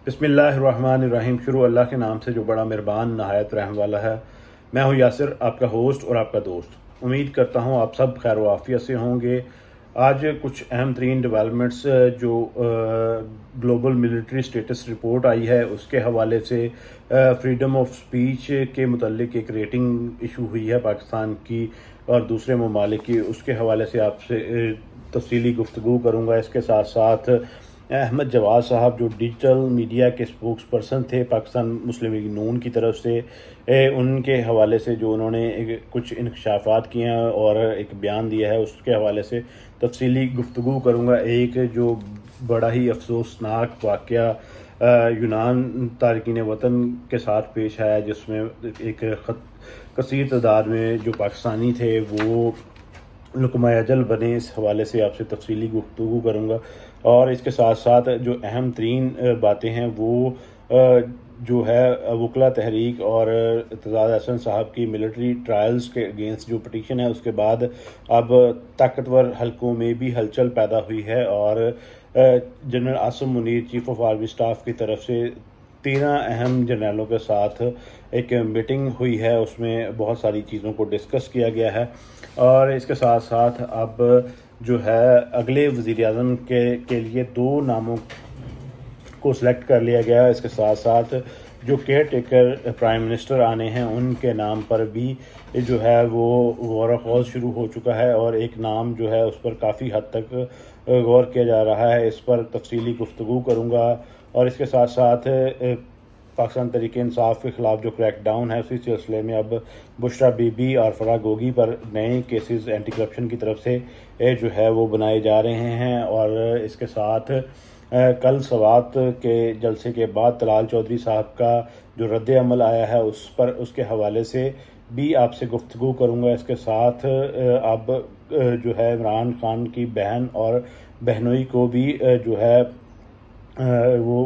बिस्मिल्लाहिर्रहमानिर्रहीम। शुरू अल्लाह के नाम से जो बड़ा मेहरबान नहायत रहम वाला है। मैं हूँ यासिर, आपका होस्ट और आपका दोस्त। उम्मीद करता हूँ आप सब खैर व आफियत से होंगे। आज कुछ अहम तरीन डेवलपमेंट्स जो ग्लोबल मिलिट्री स्टेटस रिपोर्ट आई है उसके हवाले से फ्रीडम ऑफ स्पीच के मुतल्लिक एक रेटिंग इशू हुई है पाकिस्तान की और दूसरे ममालिक की, उसके हवाले से आपसे तफसीली गुफ्तगू करूँगा। इसके साथ साथ अहमद जवाद साहब जो डिजिटल मीडिया के स्पोक्स पर्सन थे पाकिस्तान मुस्लिम लीग नून की तरफ से, उनके हवाले से जो उन्होंने कुछ इंकशाफात किए हैं और एक बयान दिया है उसके हवाले से तफसीली गुफ्तगू करूँगा। एक जो बड़ा ही अफसोसनाक वाक़या यूनान तारकीन वतन के साथ पेश आया, जिसमें एक कसीर तादाद में जो पाकिस्तानी थे वो लुकमा अजल बने। इस हवाले से आपसे तफसीली गुफ्तगू करूँगा और इसके साथ साथ जो अहम तरीन बातें हैं वो जो है वकला तहरीक और इत्तेजाज अहसन साहब की मिलिट्री ट्रायल्स के अगेंस्ट जो पटिशन है उसके बाद अब ताकतवर हलकों में भी हलचल पैदा हुई है और general Asim Munir chief of army staff की तरफ से 13 अहम जर्नलों के साथ एक मीटिंग हुई है। उसमें बहुत सारी चीज़ों को डिस्कस किया गया है और इसके साथ साथ अब जो है अगले वज़ीर-ए-आज़म के लिए 2 नामों को सिलेक्ट कर लिया गया है। इसके साथ साथ जो केयर टेकर प्राइम मिनिस्टर आने हैं उनके नाम पर भी जो है वो गौर शुरू हो चुका है और एक नाम जो है उस पर काफ़ी हद तक गौर किया जा रहा है। इस पर तफसीली गुफ्तगू करूँगा और इसके साथ साथ पाकिस्तान तहरीक इंसाफ के ख़िलाफ़ जो क्रैकडाउन है उसी सिलसिले में अब बुशरा बीबी और फराह गोगी पर नए केसेस एंटी करप्शन की तरफ से जो है वो बनाए जा रहे हैं। और इसके साथ कल सवात के जलसे के बाद तलाल चौधरी साहब का जो रद्द अमल आया है उस पर उसके हवाले से भी आपसे गुफ्तगू करूँगा। इसके साथ अब जो है इमरान खान की बहन और बहनोई को भी जो है वो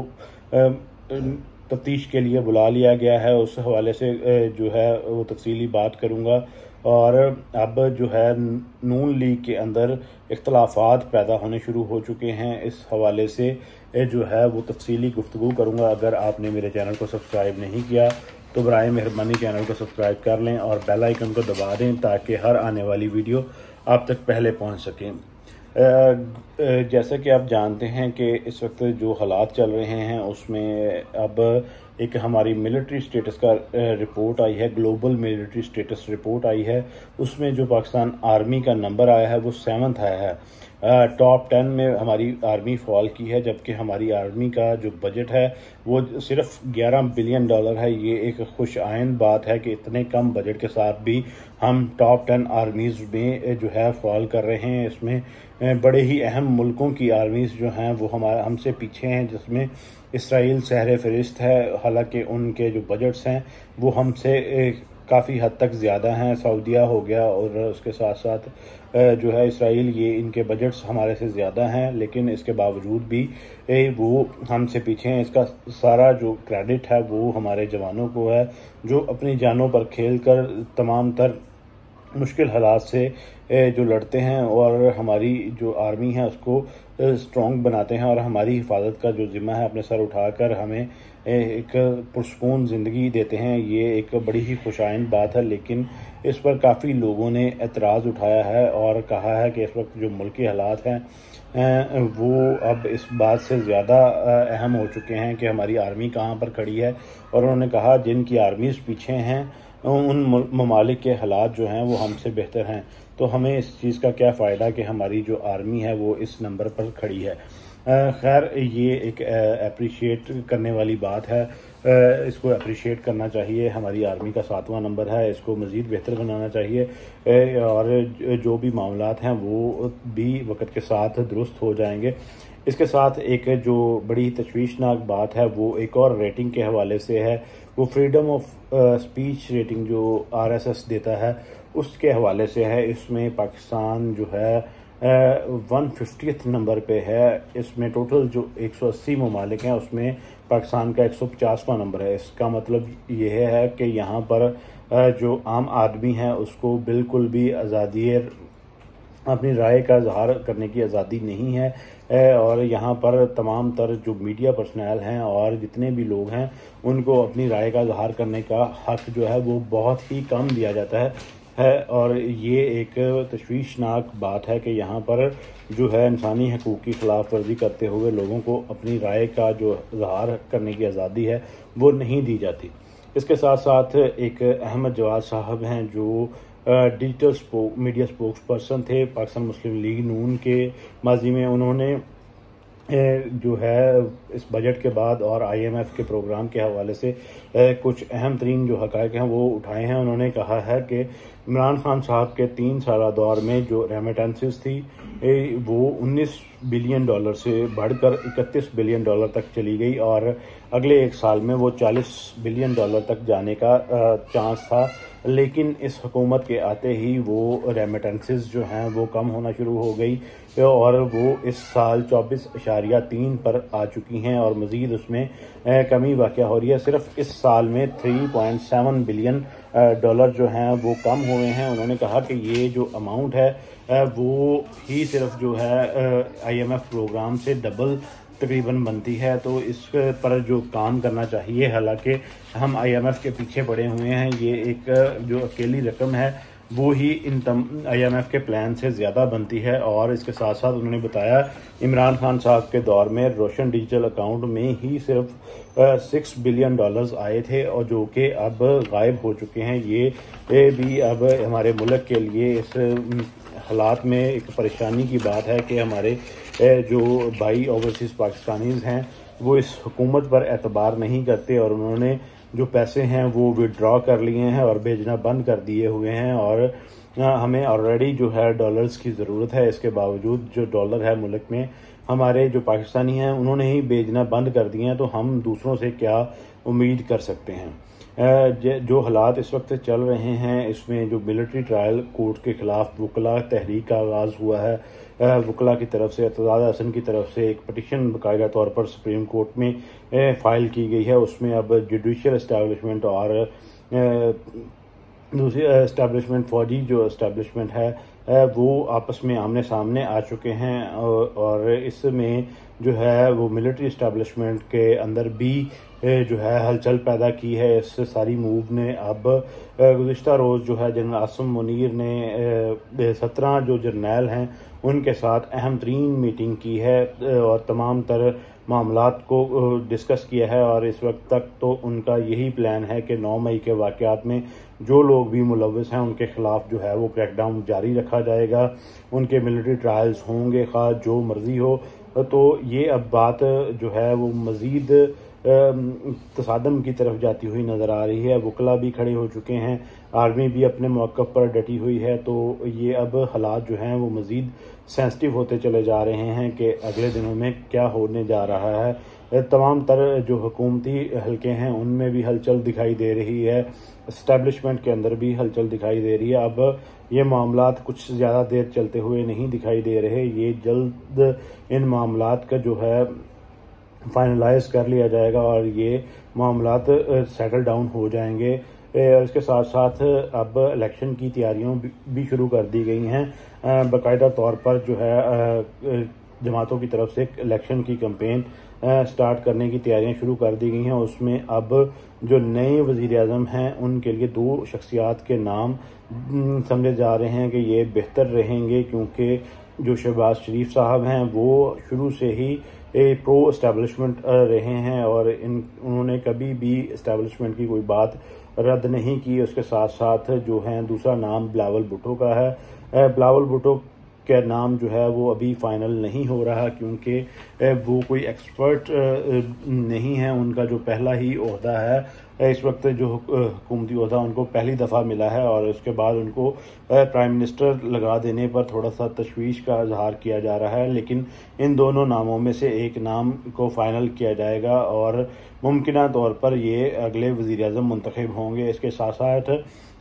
तफ्तीश के लिए बुला लिया गया है, उस हवाले से जो है वो तफसीली बात करूँगा। और अब जो है नून लीग के अंदर इख्तलाफात पैदा होने शुरू हो चुके हैं, इस हवाले से जो है वो तफसीली गुफ्तगू करूँगा। अगर आपने मेरे चैनल को सब्सक्राइब नहीं किया तो बराए मेहरबानी चैनल को सब्सक्राइब कर लें और बेल आइकन को दबा दें ताकि हर आने वाली वीडियो आप तक पहले पहुँच सकें। जैसा कि आप जानते हैं कि इस वक्त जो हालात चल रहे हैं उसमें अब एक हमारी मिलिट्री स्टेटस का रिपोर्ट आई है, ग्लोबल मिलिट्री स्टेटस रिपोर्ट आई है। उसमें जो पाकिस्तान आर्मी का नंबर आया है वो 7th आया है। टॉप 10 में हमारी आर्मी फॉल की है, जबकि हमारी आर्मी का जो बजट है वो सिर्फ $11 बिलियन है। ये एक खुश आइन बात है कि इतने कम बजट के साथ भी हम टॉप 10 आर्मीज़ में जो है फॉल कर रहे हैं। इसमें बड़े ही अहम मुल्कों की आर्मीज़ जो हैं वो हमसे पीछे हैं, जिसमें इसराइल सहरे फहरिस्त है। हालांकि उनके जो बजट्स हैं वो हमसे काफ़ी हद तक ज़्यादा हैं। सऊदीया हो गया और उसके साथ साथ जो है इसराइल, ये इनके बजट्स हमारे से ज़्यादा हैं, लेकिन इसके बावजूद भी वो हमसे पीछे हैं। इसका सारा जो क्रेडिट है वो हमारे जवानों को है जो अपनी जानों पर खेल कर तमाम तर मुश्किल हालात से जो लड़ते हैं और हमारी जो आर्मी है उसको स्ट्रॉन्ग बनाते हैं और हमारी हिफाजत का जो ज़िम्मा है अपने सर उठाकर हमें एक पुरसकून ज़िंदगी देते हैं। ये एक बड़ी ही खुशाइन बात है, लेकिन इस पर काफ़ी लोगों ने एतराज़ उठाया है और कहा है कि इस वक्त जो मुल्की हालात हैं वो अब इस बात से ज़्यादा अहम हो चुके हैं कि हमारी आर्मी कहाँ पर खड़ी है। और उन्होंने कहा जिनकी आर्मीज़ पीछे हैं उन ममालिक के हालात जो हैं वो हमसे बेहतर हैं, तो हमें इस चीज़ का क्या फ़ायदा कि हमारी जो आर्मी है वो इस नंबर पर खड़ी है। खैर ये एक अप्रिशिएट करने वाली बात है, इसको अप्रिशिएट करना चाहिए। हमारी आर्मी का 7वां नंबर है, इसको मज़ीद बेहतर बनाना चाहिए और जो भी मामलात हैं वो भी वक्त के साथ दुरुस्त हो जाएंगे। इसके साथ एक जो बड़ी तशवीशनाक बात है वो एक और रेटिंग के हवाले से है, वो फ्रीडम ऑफ स्पीच रेटिंग जो RSS देता है उसके हवाले से है। इसमें पाकिस्तान जो है 150th नंबर पे है। इसमें टोटल जो 180 ममालिक हैं उसमें पाकिस्तान का 150वां नंबर है। इसका मतलब ये है कि यहाँ पर जो आम आदमी है उसको बिल्कुल भी आज़ादी अपनी राय का इजहार करने की आज़ादी नहीं है। और यहाँ पर तमाम तर जो मीडिया पर्सनल हैं और जितने भी लोग हैं उनको अपनी राय का इजहार करने का हक़ जो है वो बहुत ही कम दिया जाता है। और ये एक तशवीशनाक बात है कि यहाँ पर जो है इंसानी हकूक़ की खिलाफ वर्जी करते हुए लोगों को अपनी राय का जो इजहार करने की आज़ादी है वो नहीं दी जाती। इसके साथ साथ एक अहमद जवाद साहब हैं जो डिजिटल मीडिया स्पोक्स पर्सन थे पाकिस्तान मुस्लिम लीग नून के माजी में। उन्होंने जो है इस बजट के बाद और IMF के प्रोग्राम के हवाले से कुछ अहम तरीन जो हक़ाइक़ हैं वो उठाए हैं। उन्होंने कहा है कि इमरान खान साहब के 3 साला दौर में जो रेमिटेंसेस थी वो 19 बिलियन डॉलर से बढ़कर 31 बिलियन डॉलर तक चली गई और अगले 1 साल में वो 40 बिलियन डॉलर तक जाने का चांस था। लेकिन इस हुकूमत के आते ही वो रेमिटेंसेस जो हैं वो कम होना शुरू हो गई और वो इस साल 24.3 पर आ चुकी हैं और मज़ीद उसमें कमी वाक़या हो रही है। सिर्फ इस साल में 3.7 बिलियन डॉलर जो हैं वो कम हुए हैं। उन्होंने कहा कि ये जो अमाउंट है वो ही सिर्फ जो है IMF प्रोग्राम से डबल तकरीबन बनती है। तो इस पर जो काम करना चाहिए, हालांकि हम IMF के पीछे पड़े हुए हैं, ये एक जो अकेली रकम है वो ही इन IMF के प्लान से ज़्यादा बनती है। और इसके साथ साथ उन्होंने बताया इमरान खान साहब के दौर में रोशन डिजिटल अकाउंट में ही सिर्फ 6 बिलियन डॉलर्स आए थे और जो कि अब गायब हो चुके हैं। ये भी अब हमारे मुल्क के लिए इस हालात में एक परेशानी की बात है कि हमारे जो भाई ओवरसीज़ पाकिस्तानीज़ हैं वो इस हुकूमत पर एतबार नहीं करते और उन्होंने जो पैसे हैं वो विड्रॉ कर लिए हैं और भेजना बंद कर दिए हुए हैं। और हमें ऑलरेडी जो है डॉलर्स की ज़रूरत है, इसके बावजूद जो डॉलर है मुल्क में हमारे जो पाकिस्तानी हैं उन्होंने ही भेजना बंद कर दिए हैं, तो हम दूसरों से क्या उम्मीद कर सकते हैं। जो हालात इस वक्त चल रहे हैं इसमें जो मिलिट्री ट्रायल कोर्ट के ख़िलाफ़ वकला तहरीक का आगाज़ हुआ है। वकला की तरफ से एतजाज़ हसन की तरफ से एक पटिशन बाकायदा तौर पर सुप्रीम कोर्ट में फ़ाइल की गई है। उसमें अब जुडिशल इस्टेब्लिशमेंट और दूसरी इस्टेब्लिशमेंट फौजी जो इस्टेब्लिशमेंट है वो आपस में आमने सामने आ चुके हैं और इसमें जो है वो मिलिट्री इस्टेब्लिशमेंट के अंदर भी जो है हलचल पैदा की है। इस सारी मूव ने अब गुज़िश्ता रोज़ जो है जनरल आसिम मुनीर ने 17 जो जर्नैल हैं उनके साथ अहम तरीन मीटिंग की है और तमाम तर मामलात को डिस्कस किया है। और इस वक्त तक तो उनका यही प्लान है कि 9 मई के वाक़यात में जो लोग भी मुलव्वस हैं उनके ख़िलाफ़ जो है वो क्रैकडाउन जारी रखा जाएगा, उनके मिलिट्री ट्रायल्स होंगे खा जो मर्ज़ी हो। तो ये अब बात जो है वो मज़ीद तसादम की तरफ जाती हुई नज़र आ रही है। वकला भी खड़े हो चुके हैं, आर्मी भी अपने मौक़िफ़ पर डटी हुई है। तो ये अब हालात जो हैं वो मज़ीद सेंसिटिव होते चले जा रहे हैं कि अगले दिनों में क्या होने जा रहा है। तमाम तर जो हुकूमती हलके हैं उनमें भी हलचल दिखाई दे रही है, इस्टेब्लिशमेंट के अंदर भी हलचल दिखाई दे रही है। अब ये मामलात कुछ ज़्यादा देर चलते हुए नहीं दिखाई दे रहे, ये जल्द इन मामलात का जो है फाइनलाइज कर लिया जाएगा और ये मामलात सेटल डाउन हो जाएंगे। और इसके साथ साथ अब इलेक्शन की तैयारियों भी शुरू कर दी गई हैं। बाकायदा तौर पर जो है जमातों की तरफ से इलेक्शन की कैंपेन स्टार्ट करने की तैयारियां शुरू कर दी गई हैं। उसमें अब जो नए वज़ीर आज़म हैं उनके लिए 2 शख्सियात के नाम समझे जा रहे हैं कि ये बेहतर रहेंगे, क्योंकि जो शहबाज शरीफ साहब हैं वो शुरू से ही प्रो इस्टेब्लिशमेंट रहे हैं और उन्होंने कभी भी इस्टेब्लिशमेंट की कोई बात रद्द नहीं की। उसके साथ साथ जो है दूसरा नाम बिलावल भुट्टो का है। बिलावल भुट्टो का नाम जो है वो अभी फाइनल नहीं हो रहा क्योंकि वो कोई एक्सपर्ट नहीं है। उनका जो पहला ही ओहदा है इस वक्त जो हुकूमती ओहदा उनको पहली दफ़ा मिला है और उसके बाद उनको प्राइम मिनिस्टर लगा देने पर थोड़ा सा तशवीश का इजहार किया जा रहा है। लेकिन इन दोनों नामों में से एक नाम को फाइनल किया जाएगा और मुमकिन तौर पर ये अगले वज़ीर आज़म मुंतखब होंगे। इसके साथ साथ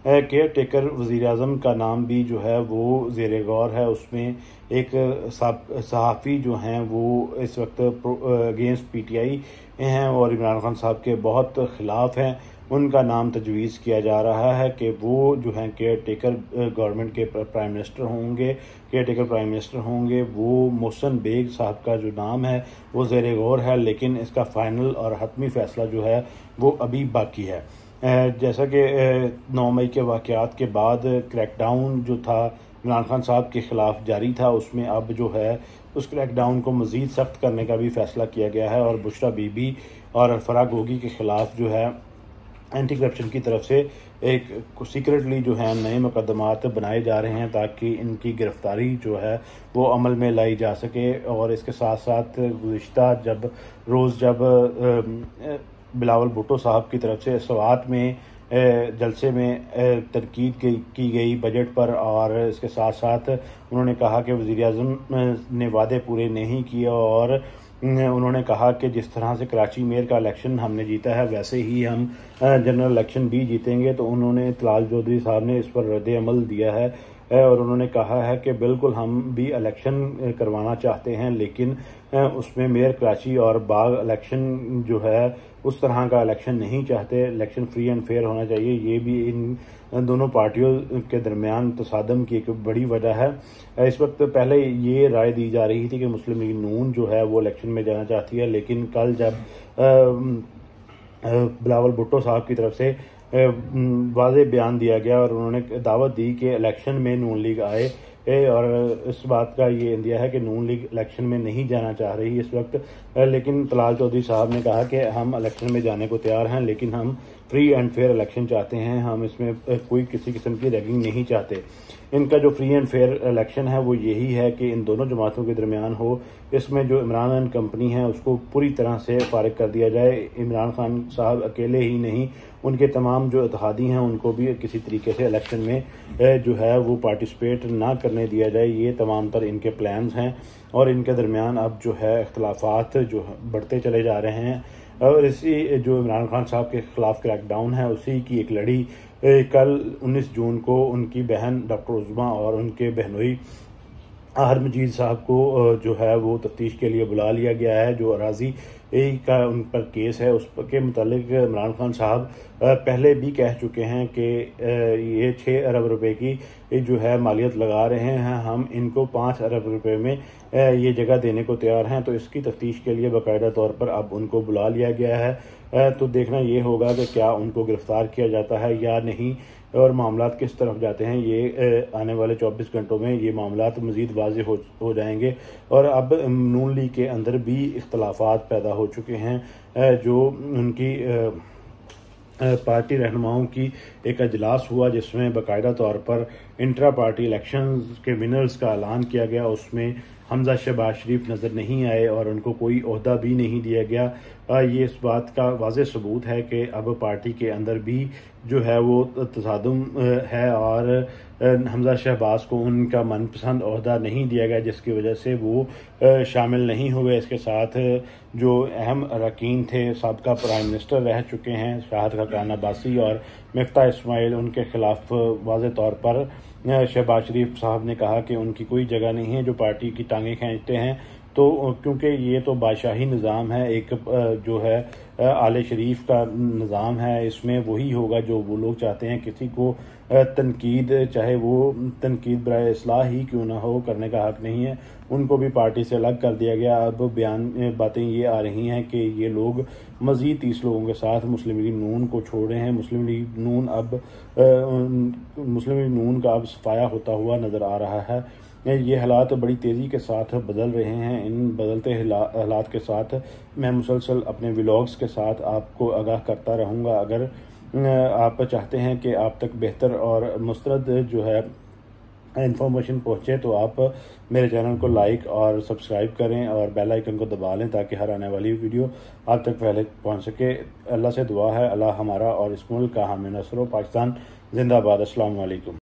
केयर टेकर वज़ीर-ए-आज़म का नाम भी जो है वो ज़ेर गौर है। उसमें एक सहाफ़ी जो हैं वो इस वक्त अगेंस्ट पीटीआई हैं और इमरान खान साहब के बहुत ख़िलाफ़ हैं। उनका नाम तजवीज़ किया जा रहा है कि वो जो हैं केयर टेकर गवर्नमेंट के प्राइम मिनिस्टर होंगे, केयर टेकर प्राइम मिनिस्टर होंगे। वो मोहसिन बेग साहब का जो नाम है वो ज़ेर गौर है, लेकिन इसका फ़ाइनल और हतमी फ़ैसला जो है वो अभी बाकी है। जैसा कि 9 मई के वाक़यात के बाद क्रैकडाउन जो था इमरान खान साहब के ख़िलाफ़ जारी था, उसमें अब जो है उस क्रैकडाउन को मज़ीद सख्त करने का भी फ़ैसला किया गया है और बुशरा बीबी और फराह गोगी के ख़िलाफ़ जो है एंटी करप्शन की तरफ से एक सीक्रेटली जो है नए मुकदमात बनाए जा रहे हैं ताकि इनकी गिरफ्तारी जो है वो अमल में लाई जा सके। और इसके साथ साथ गुज़िश्ता जब बिलावल भुट्टो साहब की तरफ से स्वात में जलसे में तनकीद की गई बजट पर, और इसके साथ साथ उन्होंने कहा कि वज़ीर-ए-आज़म ने वादे पूरे नहीं किए और उन्होंने कहा कि जिस तरह से कराची मेयर का इलेक्शन हमने जीता है वैसे ही हम जनरल इलेक्शन भी जीतेंगे। तो उन्होंने तलाल चौधरी साहब ने इस पर रद्द अमल दिया है और उन्होंने कहा है कि बिल्कुल हम भी इलेक्शन करवाना चाहते हैं, लेकिन उसमें मेयर कराची और बाग इलेक्शन जो है उस तरह का इलेक्शन नहीं चाहते। इलेक्शन फ्री एंड फेयर होना चाहिए। ये भी इन दोनों पार्टियों के दरमियान तसादम की एक बड़ी वजह है। इस वक्त पहले ये राय दी जा रही थी कि मुस्लिम लीग नून जो है वो इलेक्शन में जाना चाहती है, लेकिन कल जब बिलावल भुट्टो साहब की तरफ से वाज़ेह बयान दिया गया और उन्होंने दावत दी कि इलेक्शन में नून लीग आए, और इस बात का ये इंदिया है कि नून लीग इलेक्शन में नहीं जाना चाह रही इस वक्त, लेकिन तलाल चौधरी साहब ने कहा कि हम इलेक्शन में जाने को तैयार हैं, लेकिन हम फ्री एंड फेयर इलेक्शन चाहते हैं, हम इसमें कोई किसी किस्म की रैगिंग नहीं चाहते। इनका जो फ्री एंड फेयर इलेक्शन है वो यही है कि इन दोनों जमातों के दरमियान हो। इसमें जो इमरान एंड कंपनी है उसको पूरी तरह से फारिग कर दिया जाए। इमरान खान साहब अकेले ही नहीं, उनके तमाम जो इत्तेहादी हैं उनको भी किसी तरीके से इलेक्शन में जो है वो पार्टिसिपेट ना करने दिया जाए। ये तमाम तर इनके प्लान्स हैं और इनके दरमियान अब जो है इख्तलाफात जो बढ़ते चले जा रहे हैं। और इसी जो इमरान खान साहब के ख़िलाफ़ क्रैकडाउन है उसी की एक लड़ी कल 19 जून को उनकी बहन डॉक्टर उज़्मा और उनके बहनोई आहर मजीद साहब को जो है वो तफ्तीश के लिए बुला लिया गया है। जो अराजी का उन पर केस है उस के मुतालिक इमरान खान साहब पहले भी कह चुके हैं कि ये 6 अरब रुपए की जो है मालियत लगा रहे हैं, हम इनको 5 अरब रुपए में ये जगह देने को तैयार हैं। तो इसकी तफ्तीश के लिए बाकायदा तौर पर अब उनको बुला लिया गया है। तो देखना ये होगा कि क्या उनको गिरफ़्तार किया जाता है या नहीं और मामलात किस तरफ जाते हैं। ये आने वाले 24 घंटों में ये मामलात मज़ीद वाज़ेह हो जाएंगे। और अब नून लीग के अंदर भी इख्तलाफात पैदा हो चुके हैं। जो उनकी पार्टी रहनुमाओं की एक अजलास हुआ जिसमें बाकायदा तौर पर इंट्रा पार्टी इलेक्शन के विनर्स का ऐलान किया गया। उसमें हमजा शहबाज शरीफ नज़र नहीं आए और उनको कोई ओहदा भी नहीं दिया गया। ये इस बात का वाज़ेह सबूत है कि अब पार्टी के अंदर भी जो है वो तसादुम है और हमजा शहबाज को उनका मनपसंद ओहदा नहीं दिया गया, जिसकी वजह से वो शामिल नहीं हुए। इसके साथ जो अहम अरकान थे, साबका प्राइम मिनिस्टर रह चुके हैं शाहिद खाकान अब्बासी और मिफ्ता इस्माइल, उनके ख़िलाफ़ वाज़ेह तौर पर शहबाज शरीफ साहब ने कहा कि उनकी कोई जगह नहीं है जो पार्टी की टांगें खींचते हैं। तो क्योंकि ये तो बादशाही निज़ाम है, एक जो है आले शरीफ का निज़ाम है, इसमें वही होगा जो वो लोग चाहते हैं। किसी को तनकीद, चाहे वो तनकीद बराए इस्लाह ही क्यों ना हो, करने का हक़ नहीं है। उनको भी पार्टी से अलग कर दिया गया। अब बातें ये आ रही हैं कि ये लोग मज़ीद 30 लोगों के साथ मुस्लिम लीग नून को छोड़ रहे हैं। मुस्लिम लीग नून का अब सफाया होता हुआ नज़र आ रहा है। ये हालात बड़ी तेज़ी के साथ बदल रहे हैं। इन बदलते हालात के साथ मैं मुसलसल अपने व्लॉग्स के साथ आपको आगाह करता रहूँगा। अगर आप चाहते हैं कि आप तक बेहतर और मुस्तरद जो है इन्फॉर्मेशन पहुँचे तो आप मेरे चैनल को लाइक और सब्सक्राइब करें और बेल आइकन को दबा लें ताकि हर आने वाली वीडियो आप तक पहले पहुँच सके। अल्लाह से दुआ है, अल्लाह हमारा और इस मुल्क का हामी नसर हो। पाकिस्तान जिंदाबाद। अस्सलाम वालेकुम।